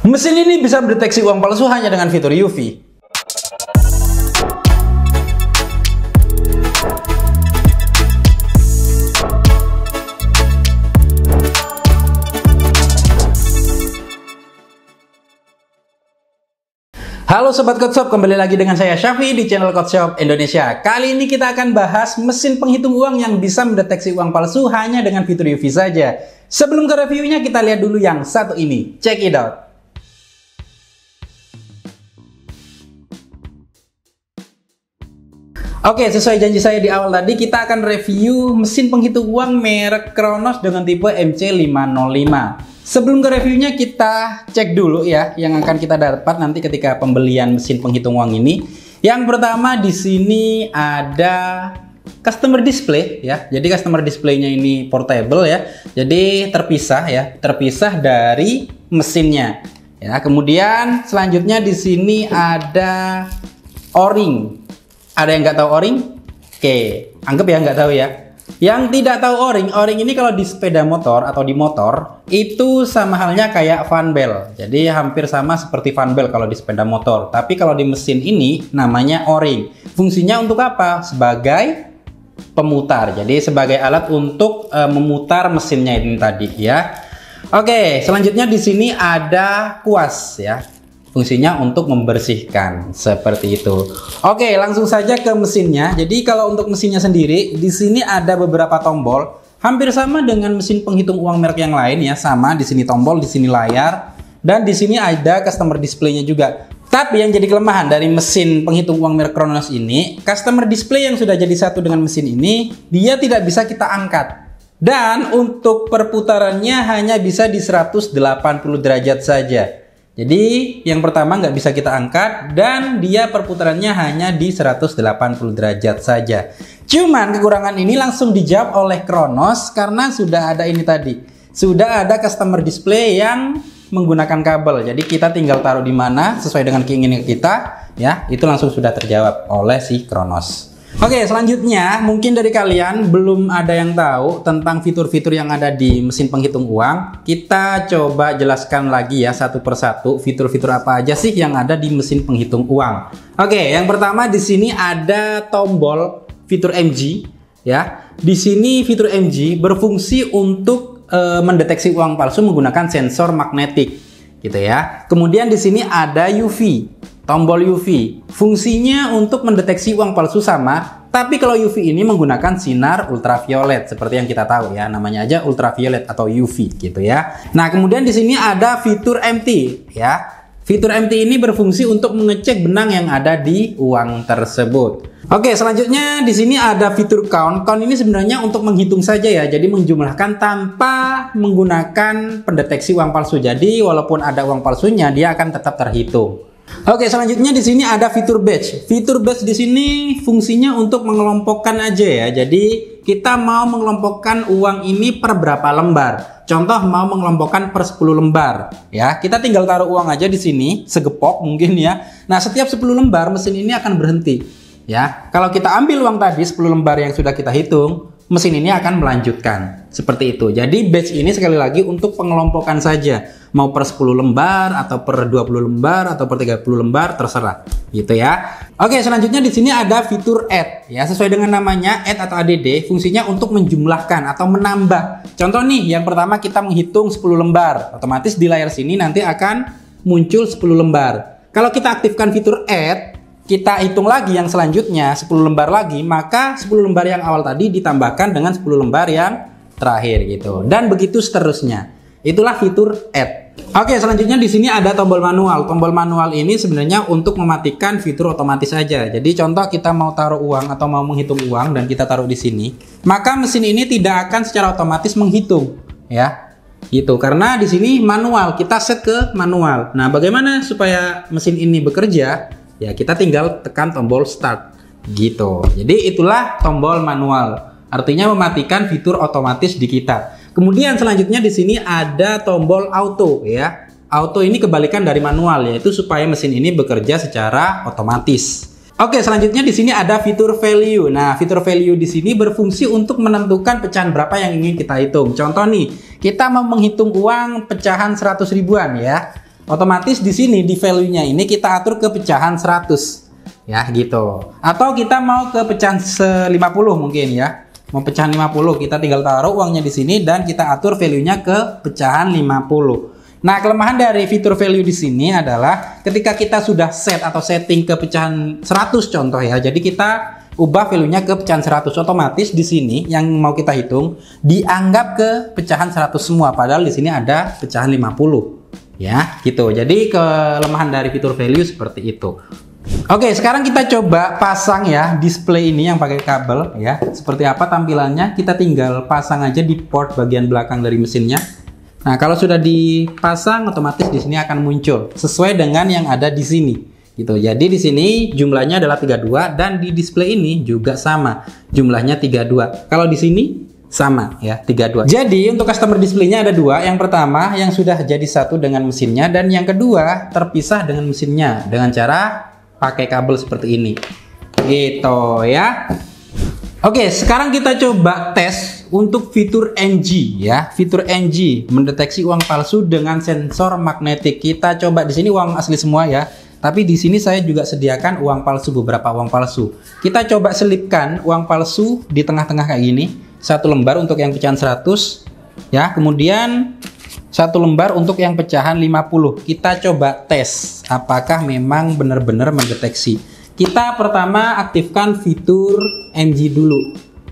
Mesin ini bisa mendeteksi uang palsu hanya dengan fitur UV. Halo Sobat Codeshop, kembali lagi dengan saya Syafi di channel Codeshop Indonesia. Kali ini kita akan bahas mesin penghitung uang yang bisa mendeteksi uang palsu hanya dengan fitur UV saja. Sebelum ke reviewnya, kita lihat dulu yang satu ini. Check it out. Oke, sesuai janji saya di awal tadi, kita akan review mesin penghitung uang merek Kronos dengan tipe MC505. Sebelum ke reviewnya, kita cek dulu ya yang akan kita dapat nanti ketika pembelian mesin penghitung uang ini. Yang pertama di sini ada customer display ya. Jadi customer display-nya ini portable ya. Jadi terpisah dari mesinnya. Ya, kemudian selanjutnya di sini ada O-ring. Ada yang nggak tahu O-ring? Oke, anggap ya nggak tahu ya. Yang tidak tahu O-ring ini kalau di sepeda motor atau di motor itu sama halnya kayak fan bell. Jadi hampir sama seperti fan bell kalau di sepeda motor. Tapi kalau di mesin ini namanya O-ring. Fungsinya untuk apa? Sebagai pemutar. Jadi sebagai alat untuk memutar mesinnya ini tadi ya. Oke, selanjutnya di sini ada kuas ya. Fungsinya untuk membersihkan seperti itu. Oke, langsung saja ke mesinnya. Jadi kalau untuk mesinnya sendiri, di sini ada beberapa tombol, hampir sama dengan mesin penghitung uang merek yang lain ya, sama di sini tombol, di sini layar, dan di sini ada customer display-nya juga. Tapi yang jadi kelemahan dari mesin penghitung uang merek Kronos ini, customer display yang sudah jadi satu dengan mesin ini, dia tidak bisa kita angkat. Dan untuk perputarannya hanya bisa di 180 derajat saja. Jadi yang pertama nggak bisa kita angkat dan dia perputarannya hanya di 180 derajat saja. Cuman kekurangan ini langsung dijawab oleh Kronos karena sudah ada ini tadi. Sudah ada customer display yang menggunakan kabel. Jadi kita tinggal taruh di mana sesuai dengan keinginan kita ya. Itu langsung sudah terjawab oleh si Kronos. Oke, selanjutnya mungkin dari kalian belum ada yang tahu tentang fitur-fitur yang ada di mesin penghitung uang. Kita coba jelaskan lagi ya satu persatu fitur-fitur apa aja sih yang ada di mesin penghitung uang. Oke, yang pertama di sini ada tombol fitur MG ya. Di sini fitur MG berfungsi untuk mendeteksi uang palsu menggunakan sensor magnetik gitu ya. Kemudian di sini ada UV. Tombol UV fungsinya untuk mendeteksi uang palsu sama, tapi kalau UV ini menggunakan sinar ultraviolet seperti yang kita tahu ya, namanya aja ultraviolet atau UV gitu ya. Nah, kemudian di sini ada fitur MT ya. Fitur MT ini berfungsi untuk mengecek benang yang ada di uang tersebut. Oke, selanjutnya di sini ada fitur count. Count ini sebenarnya untuk menghitung saja ya, jadi menjumlahkan tanpa menggunakan pendeteksi uang palsu. Jadi walaupun ada uang palsunya, dia akan tetap terhitung. Oke, selanjutnya di sini ada fitur batch. Fitur batch di sini fungsinya untuk mengelompokkan aja ya. Jadi kita mau mengelompokkan uang ini per berapa lembar. Contoh mau mengelompokkan per 10 lembar ya. Kita tinggal taruh uang aja di sini, segepok mungkin ya. Nah, setiap 10 lembar mesin ini akan berhenti ya. Kalau kita ambil uang tadi 10 lembar yang sudah kita hitung, mesin ini akan melanjutkan seperti itu. Jadi batch ini sekali lagi untuk pengelompokan saja. Mau per 10 lembar atau per 20 lembar atau per 30 lembar terserah gitu ya. Oke, selanjutnya di sini ada fitur add ya, sesuai dengan namanya add atau ADD, fungsinya untuk menjumlahkan atau menambah. Contoh nih, yang pertama kita menghitung 10 lembar, otomatis di layar sini nanti akan muncul 10 lembar. Kalau kita aktifkan fitur add, kita hitung lagi yang selanjutnya 10 lembar lagi, maka 10 lembar yang awal tadi ditambahkan dengan 10 lembar yang terakhir gitu. Dan begitu seterusnya. Itulah fitur add. Oke, selanjutnya di sini ada tombol manual. Tombol manual ini sebenarnya untuk mematikan fitur otomatis saja. Jadi contoh kita mau taruh uang atau mau menghitung uang dan kita taruh di sini, maka mesin ini tidak akan secara otomatis menghitung ya. Gitu, karena di sini manual, kita set ke manual. Nah, bagaimana supaya mesin ini bekerja? Ya, kita tinggal tekan tombol start gitu. Jadi itulah tombol manual. Artinya mematikan fitur otomatis di kita. Kemudian selanjutnya di sini ada tombol auto ya. Auto ini kebalikan dari manual, yaitu supaya mesin ini bekerja secara otomatis. Oke, selanjutnya di sini ada fitur value. Nah, fitur value di sini berfungsi untuk menentukan pecahan berapa yang ingin kita hitung. Contoh nih, kita mau menghitung uang pecahan 100 ribuan ya. Otomatis di sini di value-nya ini kita atur ke pecahan 100 ya gitu. Atau kita mau ke pecahan 50 mungkin ya. Mau pecahan 50, kita tinggal taruh uangnya di sini dan kita atur value-nya ke pecahan 50. Nah, kelemahan dari fitur value di sini adalah ketika kita sudah set atau setting ke pecahan 100 contoh ya. Jadi kita ubah value-nya ke pecahan 100, otomatis di sini yang mau kita hitung dianggap ke pecahan 100 semua, padahal di sini ada pecahan 50 ya gitu. Jadi kelemahan dari fitur value seperti itu. Oke, sekarang kita coba pasang ya display ini yang pakai kabel ya. Seperti apa tampilannya? Kita tinggal pasang aja di port bagian belakang dari mesinnya. Nah, kalau sudah dipasang otomatis di sini akan muncul sesuai dengan yang ada di sini. Gitu. Jadi di sini jumlahnya adalah 32 dan di display ini juga sama. Jumlahnya 32. Kalau di sini sama ya 32. Jadi untuk customer display-nya ada dua. Yang pertama yang sudah jadi satu dengan mesinnya dan yang kedua terpisah dengan mesinnya dengan cara pakai kabel seperti ini. Gitu ya. Oke, sekarang kita coba tes untuk fitur NG ya. Fitur NG mendeteksi uang palsu dengan sensor magnetik. Kita coba di sini uang asli semua ya. Tapi di sini saya juga sediakan uang palsu, beberapa uang palsu. Kita coba selipkan uang palsu di tengah-tengah kayak gini. Satu lembar untuk yang pecahan 100 ya, kemudian satu lembar untuk yang pecahan 50. Kita coba tes apakah memang benar-benar mendeteksi. Kita pertama aktifkan fitur MG dulu.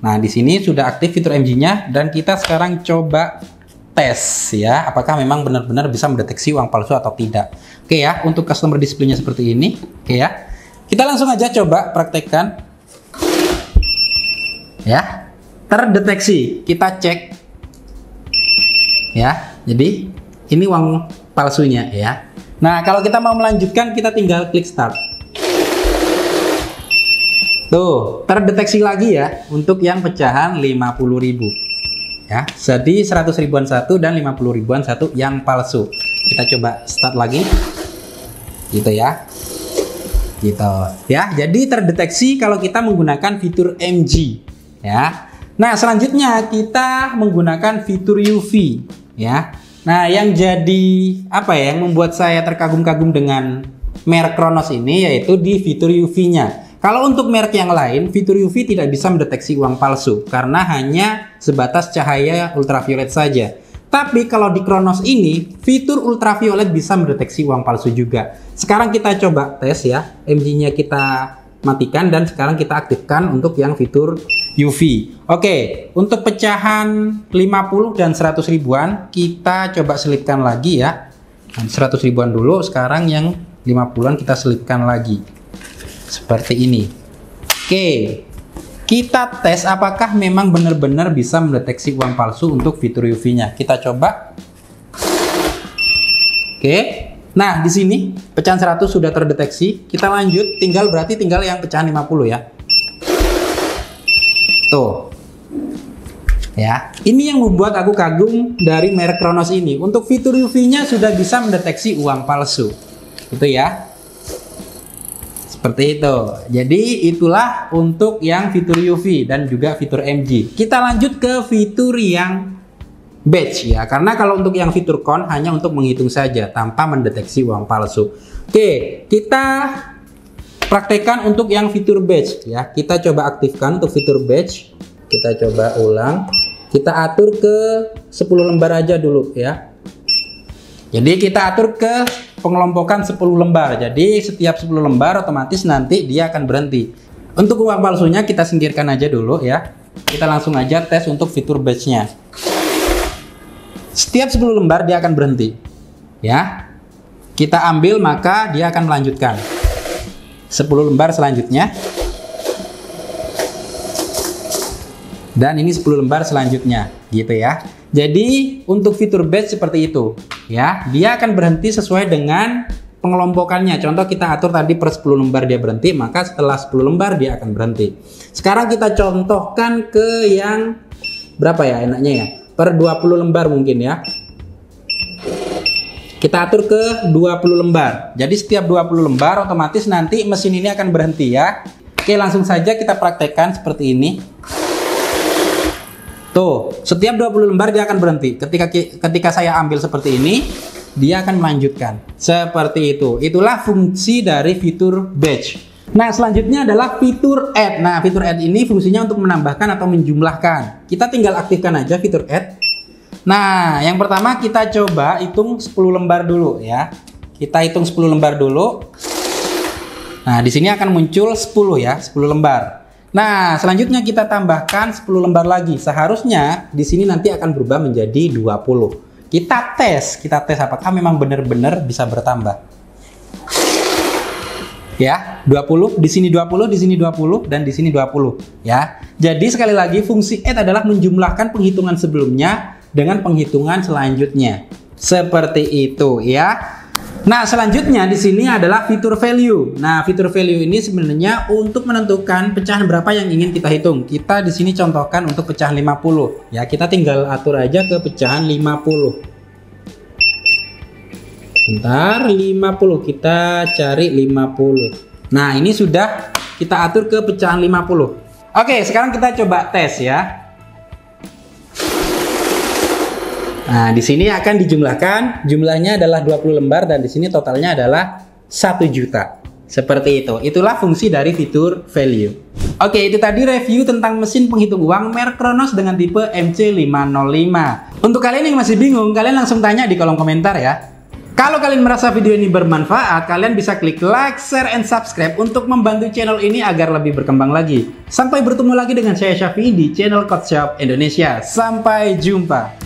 Nah, di sini sudah aktif fitur MG-nya dan kita sekarang coba tes ya, apakah memang benar-benar bisa mendeteksi uang palsu atau tidak. Oke ya, untuk customer display-nya seperti ini. Oke ya. Kita langsung aja coba praktekkan. Ya. Terdeteksi, kita cek ya. Jadi ini uang palsunya ya. Nah, kalau kita mau melanjutkan kita tinggal klik start. Tuh, terdeteksi lagi ya untuk yang pecahan 50.000 ya. Jadi 100 ribuan satu dan 50 ribuan satu yang palsu. Kita coba start lagi gitu ya. Gitu ya. Jadi terdeteksi kalau kita menggunakan fitur MG ya. Nah, selanjutnya kita menggunakan fitur UV ya. Nah, yang jadi apa ya yang membuat saya terkagum-kagum dengan merek Kronos ini yaitu di fitur UV-nya. Kalau untuk merek yang lain, fitur UV tidak bisa mendeteksi uang palsu karena hanya sebatas cahaya ultraviolet saja. Tapi kalau di Kronos ini, fitur ultraviolet bisa mendeteksi uang palsu juga. Sekarang kita coba tes ya. MG-nya kita matikan dan sekarang kita aktifkan untuk yang fitur UV. Oke, untuk pecahan 50 dan 100 ribuan kita coba selipkan lagi ya. 100 ribuan dulu, sekarang yang 50-an kita selipkan lagi. Seperti ini. Oke, kita tes apakah memang benar-benar bisa mendeteksi uang palsu untuk fitur UV-nya. Kita coba. Oke. Nah, di sini pecahan 100 sudah terdeteksi. Kita lanjut, berarti tinggal yang pecahan 50 ya. Tuh. Ya, ini yang membuat aku kagum dari merek Kronos ini. Untuk fitur UV-nya sudah bisa mendeteksi uang palsu. Itu ya. Seperti itu. Jadi itulah untuk yang fitur UV dan juga fitur MG. Kita lanjut ke fitur yang batch ya, karena kalau untuk yang fitur con hanya untuk menghitung saja tanpa mendeteksi uang palsu. Oke, kita praktekkan untuk yang fitur batch ya. Kita coba aktifkan untuk fitur batch. Kita coba ulang. Kita atur ke 10 lembar aja dulu ya. Jadi kita atur ke pengelompokan 10 lembar. Jadi setiap 10 lembar otomatis nanti dia akan berhenti. Untuk uang palsunya kita singkirkan aja dulu ya. Kita langsung aja tes untuk fitur batch-nya. Setiap 10 lembar dia akan berhenti ya. Kita ambil maka dia akan melanjutkan 10 lembar selanjutnya, dan ini 10 lembar selanjutnya gitu ya. Jadi untuk fitur batch seperti itu ya, dia akan berhenti sesuai dengan pengelompokannya. Contoh kita atur tadi per 10 lembar dia berhenti, maka setelah 10 lembar dia akan berhenti. Sekarang kita contohkan ke yang berapa ya enaknya ya, per 20 lembar mungkin ya. Kita atur ke 20 lembar. Jadi setiap 20 lembar otomatis nanti mesin ini akan berhenti ya. Oke, langsung saja kita praktekkan seperti ini. Tuh, setiap 20 lembar dia akan berhenti. Ketika saya ambil seperti ini, dia akan melanjutkan. Seperti itu. Itulah fungsi dari fitur batch. Nah, selanjutnya adalah fitur add. Nah, fitur add ini fungsinya untuk menambahkan atau menjumlahkan. Kita tinggal aktifkan aja fitur add. Nah, yang pertama kita coba hitung 10 lembar dulu ya. Kita hitung 10 lembar dulu. Nah, di sini akan muncul 10 ya, 10 lembar. Nah, selanjutnya kita tambahkan 10 lembar lagi. Seharusnya di sini nanti akan berubah menjadi 20. Kita tes apakah memang benar-benar bisa bertambah. Ya, 20, di sini 20, di sini 20, dan di sini 20 ya. Jadi sekali lagi fungsi add adalah menjumlahkan penghitungan sebelumnya dengan penghitungan selanjutnya. Seperti itu ya. Nah, selanjutnya di sini adalah fitur value. Nah, fitur value ini sebenarnya untuk menentukan pecahan berapa yang ingin kita hitung. Kita di sini contohkan untuk pecahan 50. Ya, kita tinggal atur aja ke pecahan 50. Bentar, 50. Kita cari 50. Nah, ini sudah kita atur ke pecahan 50. Oke, sekarang kita coba tes ya. Nah, di sini akan dijumlahkan, jumlahnya adalah 20 lembar dan di sini totalnya adalah 1 juta. Seperti itu. Itulah fungsi dari fitur value. Oke, itu tadi review tentang mesin penghitung uang merek Kronos dengan tipe MC505. Untuk kalian yang masih bingung, kalian langsung tanya di kolom komentar ya. Kalau kalian merasa video ini bermanfaat, kalian bisa klik like, share, and subscribe untuk membantu channel ini agar lebih berkembang lagi. Sampai bertemu lagi dengan saya Syafi'i di channel Coach Shop Indonesia. Sampai jumpa.